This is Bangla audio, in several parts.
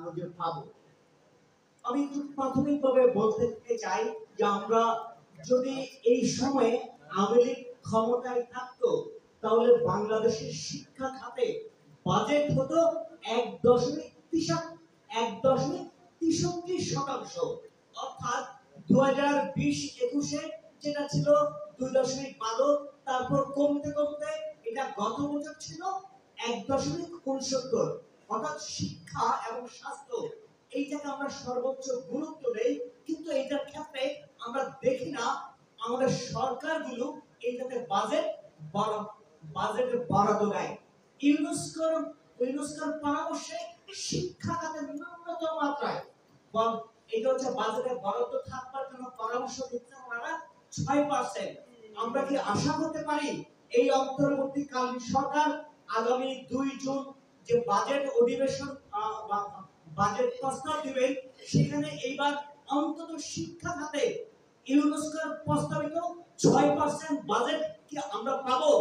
খুঁজে পাবো। আমি প্রাথমিকভাবে বলতে চাই যে আমরা যদি এই সময়ে আওয়ামী লীগ ক্ষমতায় থাকতো তাহলে বাংলাদেশের শিক্ষা খাতে বাজেট হতো 1.63%, অর্থাৎ 2020-21-এ যেটা ছিল 2.12, তারপর কমতে কমতে এটা গত বছর ছিল 1.69। অর্থাৎ শিক্ষা এবং স্বাস্থ্য এইটাকে আমরা সর্বোচ্চ গুরুত্ব দেই, কিন্তু এইটার ক্ষেত্রে আমরা দেখি না আমাদের সরকারগুলো এইটাতে বাজেটের বরাদ্দ দেয়। ইউনেস্কোর পরামর্শে শিক্ষা খাতে ন্যূনতম মাত্রায় এটা হচ্ছে বাজেটের বরাদ্দ থাকবার জন্য পরামর্শ দিচ্ছে ওনারা 6%। আমরা কি আশা করতে পারি এই অন্তর্বর্তীকালীন সরকার আগামী 2 জুন যে বাজেট অধিবেশন বাজেট প্রস্তাব দিবেন সেখানে এইবার অন্তত শিক্ষা খাতে ইউনেস্কোর প্রস্তাবিত 6% বাজেট কি আমরা পাবো?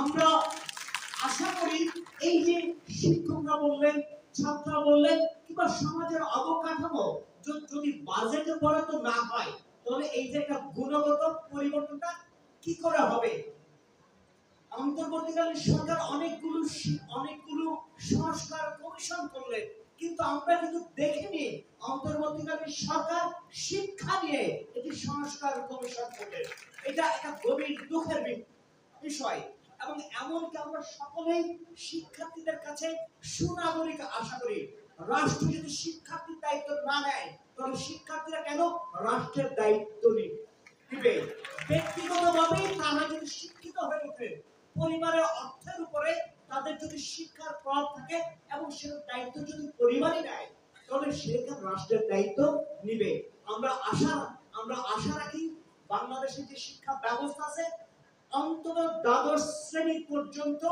আমরা আশা করি এই যে শিক্ষকরা বললেন, ছাত্ররা বললেন, কিংবা সমাজের অবকাঠামো যদি বাজেটে বরাদ্দ না হয় তাহলে এই যে একটা গুণগত পরিবর্তনটা কি করে হবে? অন্তর্বর্তীকালীন সরকার অনেকগুলো সংস্কার কমিশন করলেন, কিন্তু আমরা কিন্তু দেখিনি অন্তর্বর্তীকালীন সরকার শিক্ষা নিয়ে একটি সংস্কার কমিশন করলেন। এটা একটা গভীর দুঃখের বিষয়। এবং এমনকি আমরা সকলেই শিক্ষার্থীদের কাছে সুনাগরিক আশা করি। রাষ্ট্র যদি শিক্ষার্থীর দায়িত্ব না নেয় তাহলে শিক্ষার্থীরা কেন রাষ্ট্রের দায়িত্ব নিবে? ব্যক্তিগতভাবে তারা যদি শিক্ষিত হয়ে ওঠে, পরিবারের অর্থের উপরে তাদের যদি শিক্ষার প্রভাব থাকে এবং সেটার দায়িত্ব যদি পরিবারই নেয় তাহলে সেটা রাষ্ট্রের দায়িত্ব নিবে। আমরা আশা রাখি বাংলাদেশের যে শিক্ষা ব্যবস্থা আছে অন্তত দ্বাদশ শ্রেণী পর্যন্ত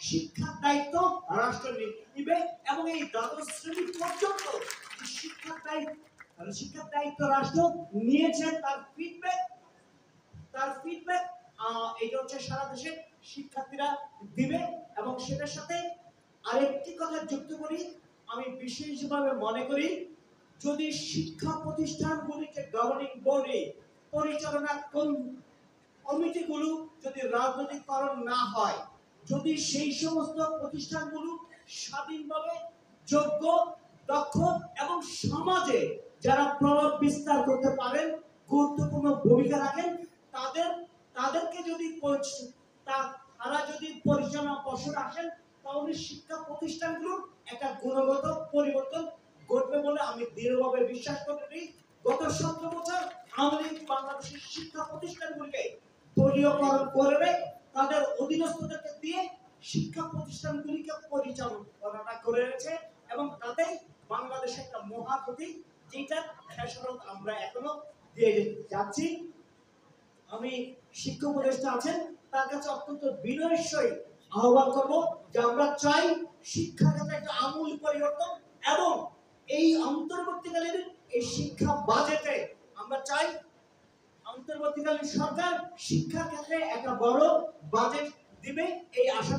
শিক্ষার দায়িত্ব রাষ্ট্র নিবে, এবং এই দ্বাদশ শ্রেণী পর্যন্ত শিক্ষার দায়িত্ব রাষ্ট্র নিয়েছে তার ফিডব্যাক এটা হচ্ছে সারা দেশে শিক্ষার্থীরা দিবে। এবং সেটার সাথে আরেকটি কথা যুক্ত করি, আমি বিশেষভাবে মনে করি যদি শিক্ষা প্রতিষ্ঠানগুলিকে গভর্নিং বডি পরিচালনা কমিটিগুলো যদি রাজনৈতিকরণ না হয়, যদি সেই সমস্ত প্রতিষ্ঠানগুলো স্বাধীনভাবে যোগ্য, দক্ষ এবং সমাজে যারা প্রভাব বিস্তার করতে পারেন, গুরুত্বপূর্ণ ভূমিকা রাখেন, তাদেরকে যদি তারা যদি পরিচালনা পর্ষদে আসেন তাহলে শিক্ষা প্রতিষ্ঠানগুলোর একটা গুণগত পরিবর্তন ঘটবে বলে আমি দৃঢ়ভাবে বিশ্বাস করি। গত 17 বছর আওয়ামী লীগ বাংলাদেশের শিক্ষা প্রতিষ্ঠানগুলিকে দলীয়করণ করে তাদের অধীনস্থদেরকে দিয়ে শিক্ষা প্রতিষ্ঠানগুলিকে পরিচালনা করে রেখেছে, এবং তাতেই বাংলাদেশে একটা মহাক্ষতি যেটা খেসারত আমরা এখনো দিয়ে যাচ্ছি। আমি শিক্ষা উপদেষ্টা আছেন তার কাছে অত্যন্ত বিনয়ের সহিত আহ্বান করবো যে আমরা চাই শিক্ষা খাতে একটা আমূল পরিবর্তন, এবং এই অন্তর্বর্তীকালীন এই শিক্ষা বাজেটে আমরা চাই অন্তর্বর্তীকালীন সরকার শিক্ষা ক্ষেত্রে একটা বড় বাজেট দিবে, এই আশা